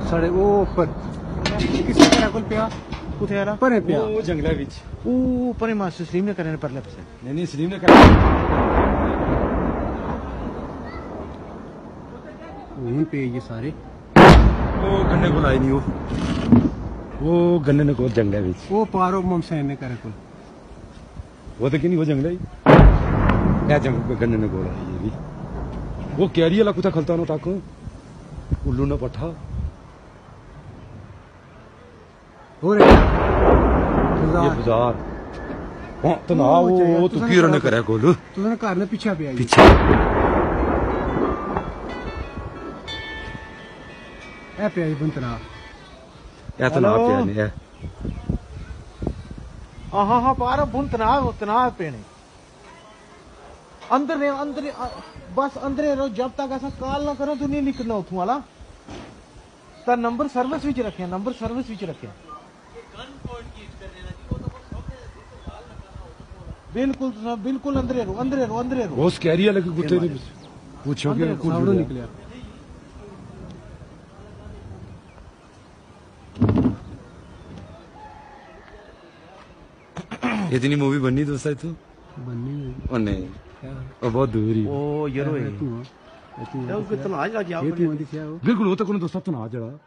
साढ़े वो ऊपर किसने करा कुल पिया कुथे आला परे पिया वो जंगला विच ओ परे मास्टर स्ट्रीम ने करने पर लपसे नहीं स्लीम ने करा वहीं पे ये सारे वो गन्ने को लाई नहीं वो गन्ने ने को जंगला विच वो पारो ममसैन ने करे कुल वो तो नहीं वो जंगला ही या जंग गन्ने ने गोला ये भी वो कैरी वाला कुछ खलता ना ताको उल्लू ने पठा हो रे ये बाजार हां तो ना वो तो की रने करे गोल तूने घर ने पीछे पे आई पीछे ए पे आई बंतना या तो ना पे नहीं है हाँ हाँ पारो बुनतना पेने अंदर बस अंदर रहो जब तक ऐसा कॉल ना करो तो नहीं निकलना उठू वाला ता नंबर सर्विस विच रखे बिल्कुल अंदर रहो वो स्कैरी वाले के गुत्ते ने पूछो कि सावड़ो निकलिया इतनी मूवी बननी दोस्त है तू बननी और नहीं और बहुत दूर ही ओ यरो है तू बिल्कुल वो तो कोनो दोस्त तो ना जड़ा